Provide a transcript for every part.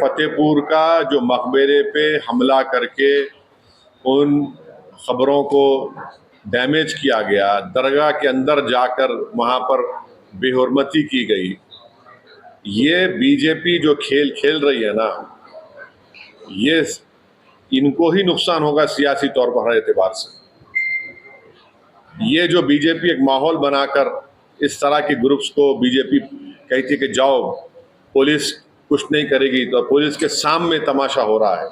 फतेहपुर का जो मकबरे पे हमला करके उन खबरों को डैमेज किया गया, दरगाह के अंदर जाकर वहाँ पर बेहुरमती की गई, ये बीजेपी जो खेल खेल रही है ना, ये इनको ही नुकसान होगा सियासी तौर पर हर एतबार से। ये जो बीजेपी एक माहौल बनाकर इस तरह के ग्रुप्स को बीजेपी कहती है कि जाओ पुलिस कुछ नहीं करेगी, तो पुलिस के सामने तमाशा हो रहा है।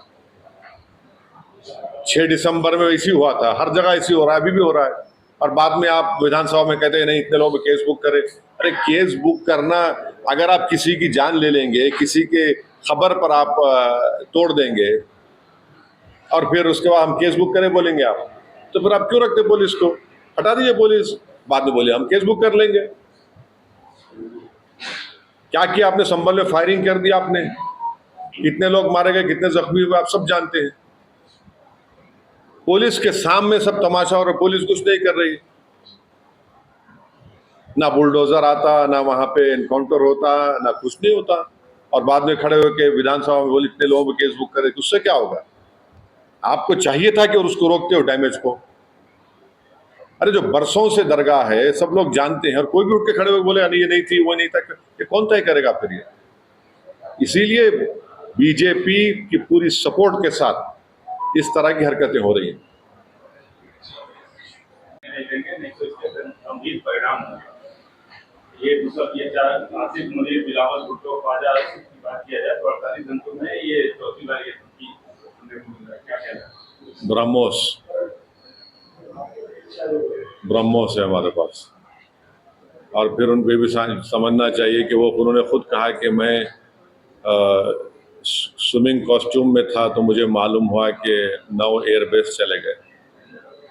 6 दिसंबर में इसी हुआ था, हर जगह इसी हो रहा है, अभी भी हो रहा है। और बाद में आप विधानसभा में कहते हैं नहीं इतने लोग केस बुक करें। अरे केस बुक करना, अगर आप किसी की जान ले लेंगे, किसी के खबर पर आप तोड़ देंगे और फिर उसके बाद हम केस बुक करें बोलेंगे आप, तो फिर आप क्यों रखते पुलिस को? हटा दीजिए पुलिस, बाद में बोलिए हम केस बुक कर लेंगे। क्या किया आपने? संभल में फायरिंग कर दिया आपने, कितने लोग मारे गए, कितने जख्मी हुए, आप सब जानते हैं। पुलिस के सामने सब तमाशा और पुलिस कुछ नहीं कर रही, ना बुलडोजर आता, ना वहां पे एनकाउंटर होता, ना कुछ नहीं होता। और बाद में खड़े होकर विधानसभा में बोले इतने लोगों पे केस बुक करे, उससे क्या होगा? आपको चाहिए था कि और उसको रोकते हो डैमेज को। अरे जो बरसों से दरगाह है, सब लोग जानते हैं, और कोई भी उठ के खड़े होकर बोले नहीं ये नहीं थी, वो नहीं था, ये कौन तय करेगा फिर? ये इसीलिए बीजेपी की पूरी सपोर्ट के साथ इस तरह की हरकतें हो रही हैं। ये आसिफ मलिक, बिलावल भुट्टो, ख्वाजा की बात किया जाए तो 48 घंटों में ये चौथी बार ये क्या कहना है? ब्रह्मोस है हमारे पास। और फिर उनको भी समझना चाहिए कि वो उन्होंने खुद कहा कि मैं स्विमिंग कॉस्ट्यूम में था तो मुझे मालूम हुआ कि 9 एयरबेस चले गए।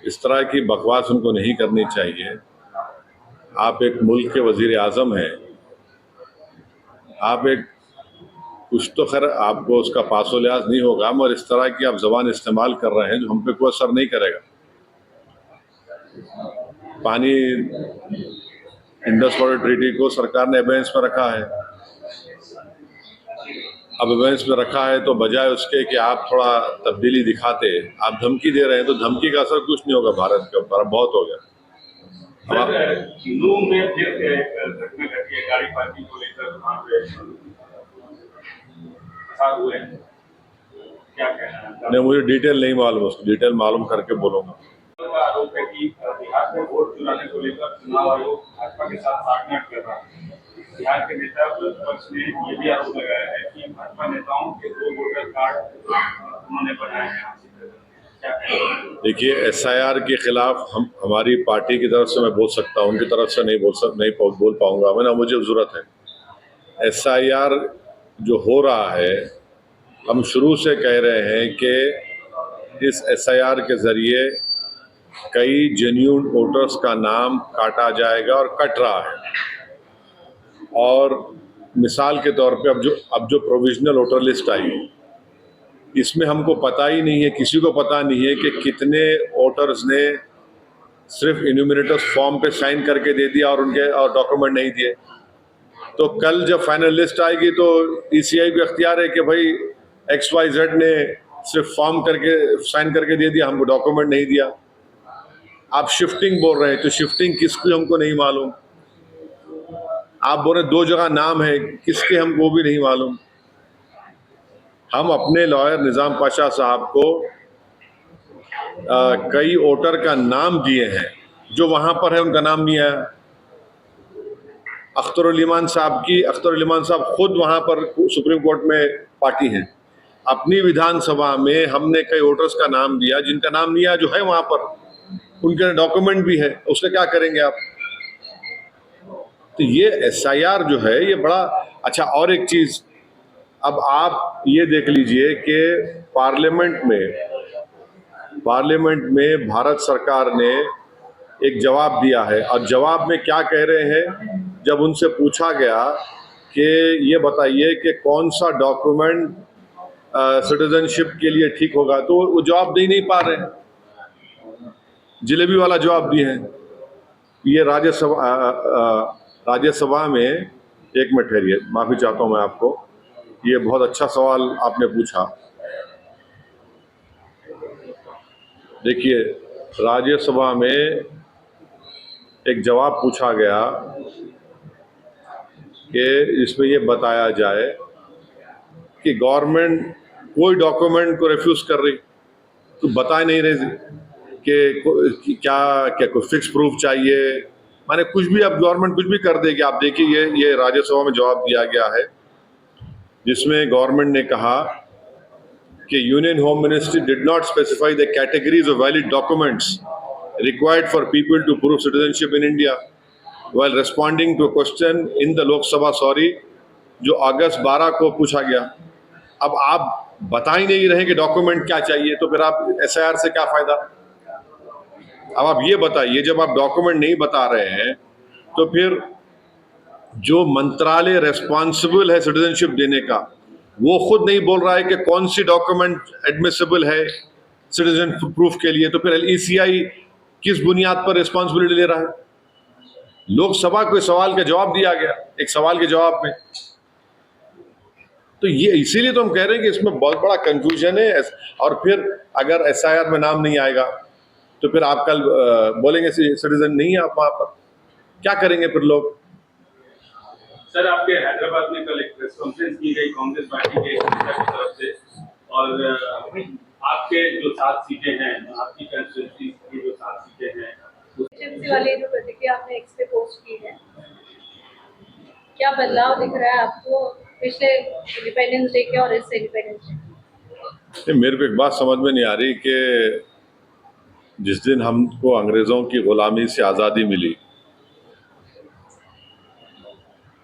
इस तरह की बकवास उनको नहीं करनी चाहिए। आप एक मुल्क के वजीर आज़म हैं, आप एक कुछ तो खैर आपको उसका पासो लिहाज नहीं होगा, मगर इस तरह की आप जबान इस्तेमाल कर रहे हैं जो हम पे कोई असर नहीं करेगा। पानी इंडस वाटर ट्रीटी को सरकार ने एबेंस में रखा है। अब एबेंस में रखा है तो बजाय उसके कि आप थोड़ा तब्दीली दिखाते, आप धमकी दे रहे हैं, तो धमकी का असर कुछ नहीं होगा भारत के ऊपर, बहुत हो गया। गाड़ी पार्किंग को लेकर वहाँ पे हुए हैं, क्या कहना है? नहीं, मुझे डिटेल नहीं मालूम, उसको डिटेल मालूम करके बोलूँगा। आरोप है कि बिहार में वोट चुराने को लेकर चुनाव आयोग भाजपा के साथ साठगांठ कर रहा है। बिहार के नेता पक्ष ने ये भी आरोप लगाया है कि भाजपा नेताओं के 2 वोटर कार्ड उन्होंने बनाए हैं। देखिए, SIR के खिलाफ हमारी पार्टी की तरफ से मैं बोल सकता हूँ, उनकी तरफ से नहीं बोल पाऊंगा मैं, ना मुझे ज़रूरत है। SIR जो हो रहा है, हम शुरू से कह रहे हैं कि इस SIR के ज़रिए कई जेन्युइन वोटर्स का नाम काटा जाएगा और कट रहा है। और मिसाल के तौर पे अब जो प्रोविजनल वोटर लिस्ट आई, इसमें हमको पता ही नहीं है, किसी को पता नहीं है कि कितने वोटर्स ने सिर्फ इन्यूमरेटर्स फॉर्म पे साइन करके दे दिया और डॉक्यूमेंट नहीं दिए। तो कल जब फाइनल लिस्ट आएगी तो ECI को अख्तियार है कि भाई XYZ ने सिर्फ फॉर्म करके साइन करके दे दिया, हमको डॉक्यूमेंट नहीं दिया। आप शिफ्टिंग बोल रहे हैं, तो शिफ्टिंग किसकी हमको नहीं मालूम। आप बोल रहे 2 जगह नाम है, किसके हमको भी नहीं मालूम। हम अपने लॉयर निज़ाम पाशा साहब को कई वोटर का नाम दिए हैं, जो वहाँ पर है उनका नाम नहीं आया। अख्तर उल ईमान साहब खुद वहाँ पर सुप्रीम कोर्ट में पार्टी हैं। अपनी विधानसभा में हमने कई वोटर्स का नाम दिया जिनका नाम नहीं आया, जो है वहाँ पर, उनके डॉक्यूमेंट भी है, उसका क्या करेंगे आप? तो ये SIR जो है ये बड़ा अच्छा। और एक चीज़, अब आप ये देख लीजिए कि पार्लियामेंट में भारत सरकार ने एक जवाब दिया है, और जवाब में क्या कह रहे हैं, जब उनसे पूछा गया कि ये बताइए कि कौन सा डॉक्यूमेंट सिटीजनशिप के लिए ठीक होगा, तो वो जवाब दे नहीं पा रहे हैं, जलेबी वाला जवाब दिए हैं। ये राज्यसभा में, एक मिनट ठहरिए, माफ़ी चाहता हूँ मैं आपको, ये बहुत अच्छा सवाल आपने पूछा। देखिए, राज्यसभा में एक जवाब पूछा गया कि इसमें ये बताया जाए कि गवर्नमेंट कोई डॉक्यूमेंट को रिफ्यूज कर रही, तो बता ही नहीं रही कि क्या क्या कोई फिक्स प्रूफ चाहिए। माने कुछ भी, अब गवर्नमेंट कुछ भी कर देगी। आप देखिए, ये राज्यसभा में जवाब दिया गया है जिसमें गवर्नमेंट ने कहा कि union home ministry did not specify the categories of valid documents required for people to prove citizenship in India while responding to a question in the Lok Sabha, जो अगस्त 12 को पूछा गया। अब आप बता ही नहीं रहे कि डॉक्यूमेंट क्या चाहिए, तो फिर आप एसआईआर से क्या फायदा। अब आप ये बताइए, जब आप डॉक्यूमेंट नहीं बता रहे हैं तो फिर जो मंत्रालय रेस्पॉन्सिबल है सिटीजनशिप देने का, वो खुद नहीं बोल रहा है कि कौन सी डॉक्यूमेंट एडमिसिबल है सिटीजन प्रूफ के लिए, तो फिर ईसीआई किस बुनियाद पर रिस्पॉन्सिबिलिटी ले रहा है। लोकसभा को सवाल का जवाब दिया गया, एक सवाल के जवाब में। तो ये इसीलिए तो हम कह रहे हैं कि इसमें बहुत बड़ा कंफ्यूजन है। और फिर अगर एसआईआर में नाम नहीं आएगा तो फिर आप कल बोलेंगे सिटीजन नहीं है आप, वहां पर क्या करेंगे फिर लोग। सर, आपके हैदराबाद में कल एक प्रेस कॉन्फ्रेंस की गई कांग्रेस पार्टी के नेता की तरफ से, और आपके जो 7 सीटें हैं, आपकी कंस्टिट्यूंसी की जो 7 सीटें हैं, एजेंसी वाली जो प्रतिक्रिया आपने एक्स पे पोस्ट की है, क्या बदलाव दिख रहा है आपको पिछले इंडिपेंडेंस डे के और इस इंडिपेंडेंस डे? मेरे को एक बात समझ में नहीं आ रही कि जिस दिन हमको अंग्रेजों की गुलामी से आज़ादी मिली,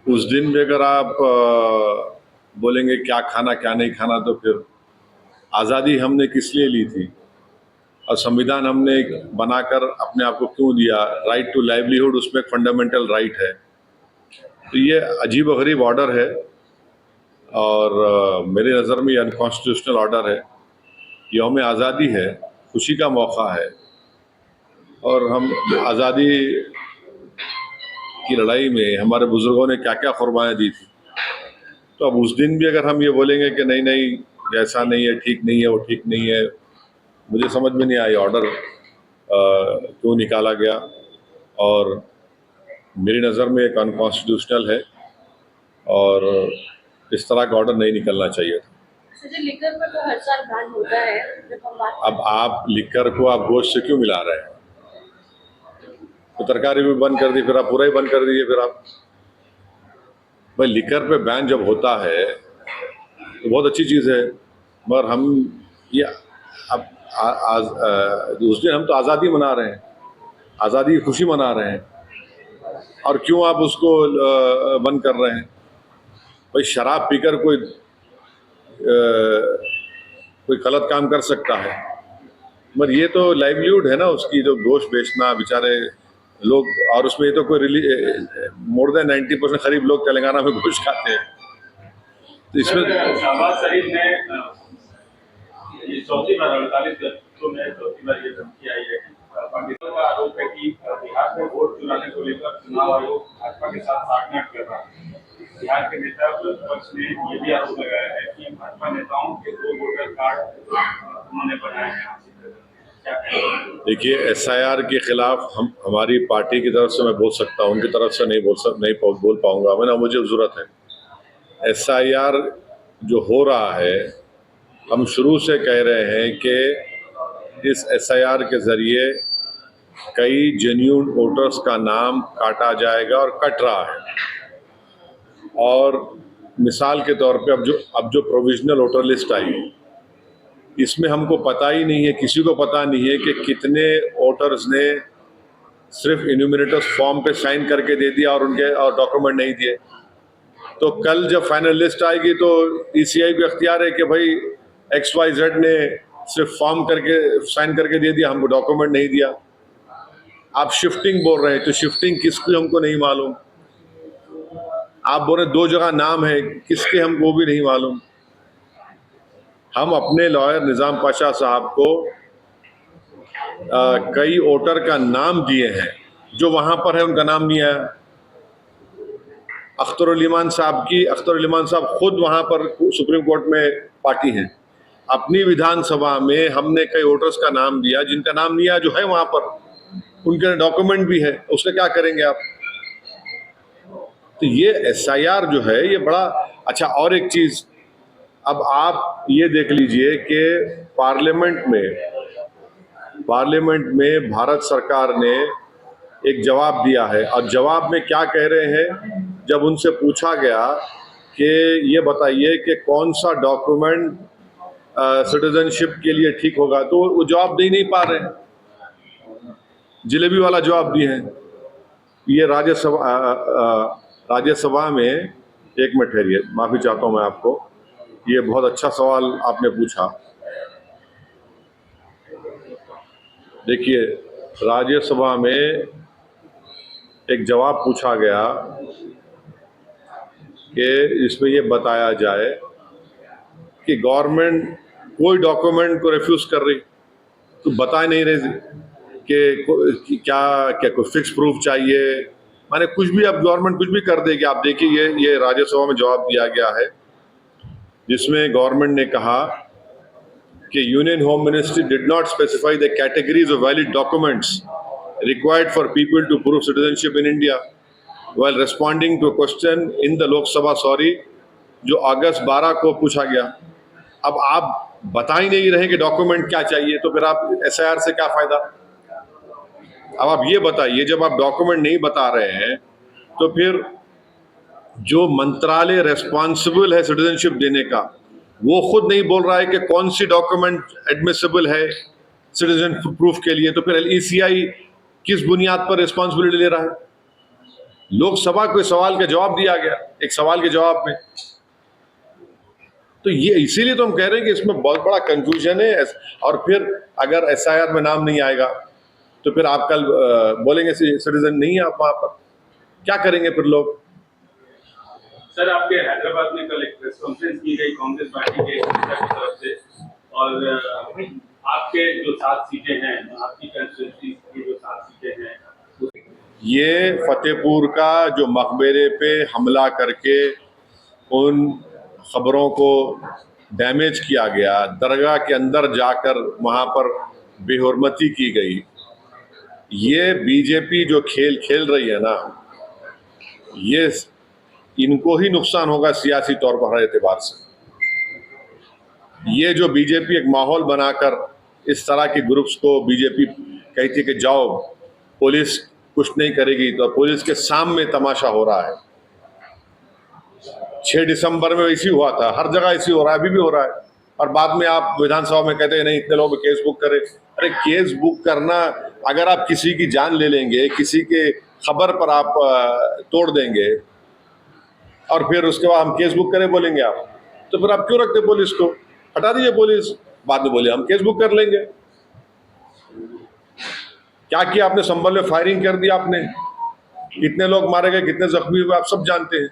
उस दिन भी अगर आप बोलेंगे क्या खाना क्या नहीं खाना, तो फिर आज़ादी हमने किस लिए ली थी और संविधान हमने बनाकर अपने आप को क्यों दिया। राइट टू लाइवलीहुड उसमें एक फंडामेंटल राइट है। तो ये अजीब व गरीब ऑर्डर है और मेरी नज़र में ये अनकॉन्स्टिट्यूशनल ऑर्डर है। यौम आज़ादी है, खुशी का मौका है, और हम आज़ादी की लड़ाई में हमारे बुजुर्गों ने क्या क्या कुर्बानियाँ दी थी। तो अब उस दिन भी अगर हम ये बोलेंगे कि नहीं नहीं ऐसा नहीं है, ठीक नहीं है, वो ठीक नहीं है, मुझे समझ में नहीं आया ऑर्डर क्यों निकाला गया। और मेरी नज़र में एक अनकॉन्स्टिट्यूशनल है और इस तरह का ऑर्डर नहीं निकलना चाहिए था। सर, लिकर पर तो हर साल बैन होता है, जब हम बात अब आप लिकर को आप गोश्त से क्यों मिला रहे हैं? तो तरकारी भी बंद कर दी, फिर आप पूरा ही बंद कर दीजिए। फिर आप भाई, लिकर पे बैन जब होता है तो बहुत अच्छी चीज़ है, मगर हम ये अब उस दिन हम तो आज़ादी मना रहे हैं, आज़ादी की खुशी मना रहे हैं, और क्यों आप उसको बंद कर रहे हैं? भाई, शराब पीकर कोई गलत काम कर सकता है, मगर ये तो लाइवलीहुड है ना उसकी, जो गोश्त बेचना बेचारे लोग। और उसमें ये तो कोई मोर देन 90% करीब लोग तेलंगाना में गोश्त खाते हैं। तो इसमें शहबाज शरीफ ने ये चौथी बार 48 घंटों में चौथी बार ये धमकी आई है कि पाकिस्तान का आरोप है कि बिहार में वोट चुराने को लेकर चुनाव आयोग भाजपा के साथ साठगांठ कर रहा है। बिहार के नेता प्रतिपक्ष ने ये भी आरोप लगाया है कि भाजपा नेताओं के 2 वोटर कार्ड उन्होंने बनाए हैं। देखिए, एसआईआर के खिलाफ हमारी पार्टी की तरफ से मैं बोल सकता हूँ, उनकी तरफ से नहीं बोल पाऊंगा मैं, ना मुझे ज़रूरत है। एसआईआर जो हो रहा है, हम शुरू से कह रहे हैं कि इस एसआईआर के ज़रिए कई जेन्युइन वोटर्स का नाम काटा जाएगा और कट रहा है। और मिसाल के तौर पे अब जो प्रोविजनल वोटर लिस्ट आई, इसमें हमको पता ही नहीं है, किसी को पता नहीं है कि कितने वोटर्स ने सिर्फ इन्यूमरेटर्स फॉर्म पे साइन करके दे दिया और उनके और डॉक्यूमेंट नहीं दिए। तो कल जब फाइनल लिस्ट आएगी तो ईसीआई को इख्तियार है कि भाई XYZ ने सिर्फ फॉर्म करके साइन करके दे दिया, हमको डॉक्यूमेंट नहीं दिया। आप शिफ्टिंग बोल रहे हैं, तो शिफ्टिंग किसकी हमको नहीं मालूम। आप बोल रहे 2 जगह नाम है, किसके हमको भी नहीं मालूम। हम अपने लॉयर निज़ाम पाशा साहब को कई वोटर का नाम दिए हैं, जो वहाँ पर है उनका नाम नहीं आया। अख्तरुल ईमान साहब की, अख्तरुल ईमान साहब खुद वहाँ पर सुप्रीम कोर्ट में पार्टी हैं। अपनी विधानसभा में हमने कई वोटर्स का नाम दिया, जिनका नाम लिया जो है वहाँ पर, उनके डॉक्यूमेंट भी है, उससे क्या करेंगे आप? तो ये एसआईआर जो है ये बड़ा अच्छा। और एक चीज, अब आप ये देख लीजिए कि पार्लियामेंट में भारत सरकार ने एक जवाब दिया है, और जवाब में क्या कह रहे हैं, जब उनसे पूछा गया कि ये बताइए कि कौन सा डॉक्यूमेंट सिटीजनशिप के लिए ठीक होगा, तो वो जवाब दे नहीं पा रहे हैं, जलेबी वाला जवाब दिए हैं। ये राज्यसभा में, एक मिनट ठहरिए, माफी चाहता हूं मैं आपको, ये बहुत अच्छा सवाल आपने पूछा। देखिए, राज्यसभा में एक जवाब पूछा गया कि इसमें ये बताया जाए कि गवर्नमेंट कोई डॉक्यूमेंट को रिफ्यूज कर रही, तो बता नहीं रहे कि क्या क्या कोई फिक्स प्रूफ चाहिए, माने कुछ भी, अब गवर्नमेंट कुछ भी कर देगी। आप देखिए, ये राज्यसभा में जवाब दिया गया है, जिसमें गवर्नमेंट ने कहा कि union home ministry did not specify the categories of valid documents required for people to prove citizenship in India while responding to question in the Lok Sabha, sorry, जो अगस्त 12 को पूछा गया। अब आप बता ही नहीं रहे कि डॉक्यूमेंट क्या चाहिए, तो फिर आप एसआईआर से क्या फायदा? अब आप ये बताइए, जब आप डॉक्यूमेंट नहीं बता रहे हैं, तो फिर जो मंत्रालय रेस्पॉन्सिबल है सिटीजनशिप देने का, वो खुद नहीं बोल रहा है कि कौन सी डॉक्यूमेंट एडमिसिबल है सिटीजन प्रूफ के लिए, तो फिर ईसीआई किस बुनियाद पर रिस्पॉन्सिबिलिटी ले रहा है? लोकसभा को सवाल का जवाब दिया गया, एक सवाल के जवाब में। तो ये इसीलिए तो हम कह रहे हैं कि इसमें बहुत बड़ा कंफ्यूजन है। और फिर अगर एसआईआर में नाम नहीं आएगा, तो फिर आप कल बोलेंगे सिटीजन नहीं है आप, वहां पर क्या करेंगे फिर लोग? सर, आपके हैदराबाद में कल एक प्रेस कॉन्फ्रेंस की गई कांग्रेस पार्टी के नेता की तरफ से, और आपके जो 7 सीटें हैं, आपकी कंस्टिट्यूंसी की जो 7 सीटें हैं, ये फतेहपुर का जो मकबरे पे हमला करके उन खबरों को डैमेज किया गया, दरगाह के अंदर जाकर वहाँ पर बेहुरमती की गई, ये बीजेपी जो खेल खेल रही है ना, ये इनको ही नुकसान होगा सियासी तौर पर हर एतबार से। ये जो बीजेपी एक माहौल बनाकर इस तरह के ग्रुप्स को बीजेपी कहती है कि जाओ, पुलिस कुछ नहीं करेगी, तो पुलिस के सामने तमाशा हो रहा है। 6 दिसंबर में ऐसी हुआ था, हर जगह ऐसी हो रहा है, अभी भी हो रहा है। और बाद में आप विधानसभा में कहते हैं नहीं, इतने लोग केस बुक करें। अरे केस बुक करना, अगर आप किसी की जान ले लेंगे, किसी के खबर पर आप तोड़ देंगे, और फिर उसके बाद हम केस बुक करें बोलेंगे आप, तो फिर आप क्यों रखते पुलिस को? हटा दीजिए पुलिस, बाद में बोले हम केस बुक कर लेंगे। क्या किया आपने? संभल में फायरिंग कर दी आपने, कितने लोग मारे गए, कितने जख्मी हुए, आप सब जानते हैं।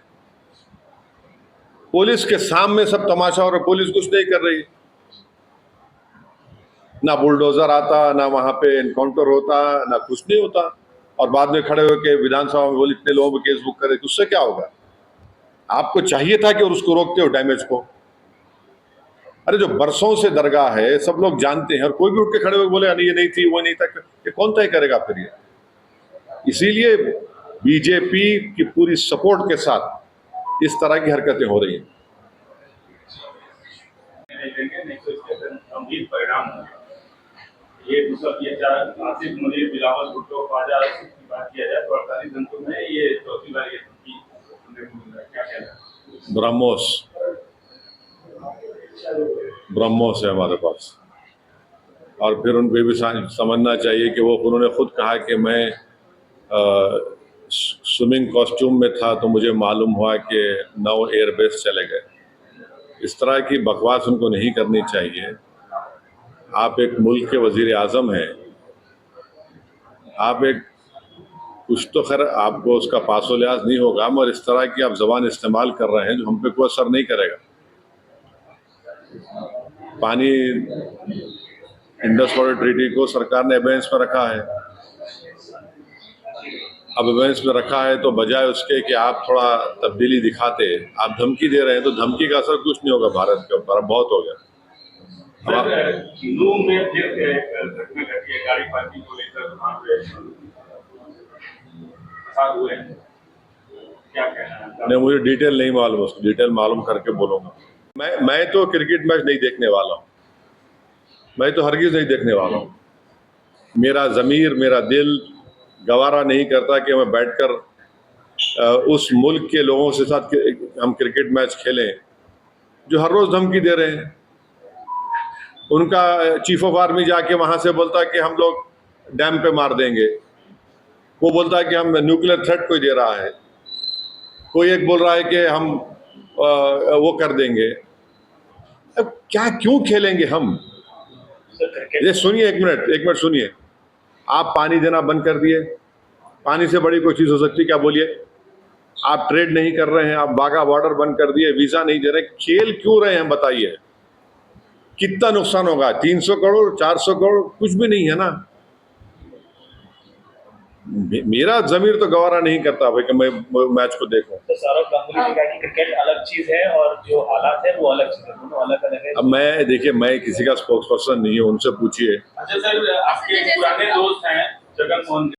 पुलिस के सामने सब तमाशा हो रहा है, पुलिस कुछ नहीं कर रही, ना बुलडोजर आता, ना वहां पे एनकाउंटर होता, ना कुछ नहीं होता, और बाद में खड़े होकर विधानसभा में बोले इतने लोगों पे केस बुक करे, तो उससे क्या होगा? आपको चाहिए था कि उसको रोकते हो डैमेज को। अरे जो बरसों से दरगाह है, सब लोग जानते हैं, और कोई भी उठ के खड़े होकर बोले अरे ये नहीं थी, वो नहीं था, ये कौन तय करेगा फिर ये? इसीलिए बीजेपी की पूरी सपोर्ट के साथ इस तरह की हरकतें हो रही हैं। नहीं तो इसके गंभीर परिणाम होंगे। ये मतलब ये आसिफ मुनीर, बिलावल भुट्टो, ख्वाजा की बात किया जाए तो 48 घंटों में ये चौथी बार ये धमकी क्या कहना है? ब्रह्मोस है हमारे पास। और फिर उनको भी समझना चाहिए कि वो, उन्होंने खुद कहा कि मैं स्विमिंग कॉस्ट्यूम में था तो मुझे मालूम हुआ कि 9 एयरबेस चले गए। इस तरह की बकवास उनको नहीं करनी चाहिए। आप एक मुल्क के वजीर आज़म हैं, आप एक कुछ तो खैर आपको उसका पासो लिहाज नहीं होगा, मगर इस तरह की आप ज़बान इस्तेमाल कर रहे हैं जो हम पे कोई असर नहीं करेगा। पानी, इंडस वाटर ट्रीटी को सरकार ने एबेंस में रखा है, अब अवेयरनेस में रखा है, तो बजाय उसके कि आप थोड़ा तब्दीली दिखाते, आप धमकी दे रहे हैं, तो धमकी का असर कुछ नहीं होगा भारत के ऊपर, अब बहुत हो गया। सर, नूह में फिर एक घटना घटी है, गाड़ी पार्किंग को लेकर वहाँ पे फसाद हुए हैं। क्या कहना है आपका? नहीं, मुझे डिटेल नहीं मालूम, उसको डिटेल मालूम करके बोलूंगा। मैं तो क्रिकेट मैच नहीं देखने वाला हूँ, मैं तो हरगिज नहीं देखने वाला हूँ। मेरा ज़मीर, मेरा दिल गवारा नहीं करता कि मैं बैठकर उस मुल्क के लोगों के साथ हम क्रिकेट मैच खेलें जो हर रोज़ धमकी दे रहे हैं। उनका चीफ ऑफ आर्मी जाके वहाँ से बोलता है कि हम लोग डैम पे मार देंगे, वो बोलता है कि हम न्यूक्लियर थ्रेट कोई दे रहा है, कोई एक बोल रहा है कि हम वो कर देंगे। अब क्या, क्यों खेलेंगे हम? ये सुनिए, एक मिनट सुनिए। आप पानी देना बंद कर दिए, पानी से बड़ी कोई चीज़ हो सकती है क्या? बोलिए। आप ट्रेड नहीं कर रहे हैं, आप बाघा बॉर्डर बंद कर दिए, वीज़ा नहीं दे रहे, खेल क्यों रहे हैं बताइए? कितना नुकसान होगा? 300 करोड़, 400 करोड़, कुछ भी नहीं है ना। मेरा जमीर तो गवारा नहीं करता भाई कि मैं मैच को देखूं। तो सौरव गांगुली ने कहा कि क्रिकेट अलग चीज है और जो हालात है वो अलग चीज है, दोनों अलग अलग है। अब मैं, देखिए, मैं किसी का स्पोक्स पर्सन नहीं हूँ, उनसे पूछिए। अच्छा सर, आपके पुराने दोस्त हैं जगन मोहन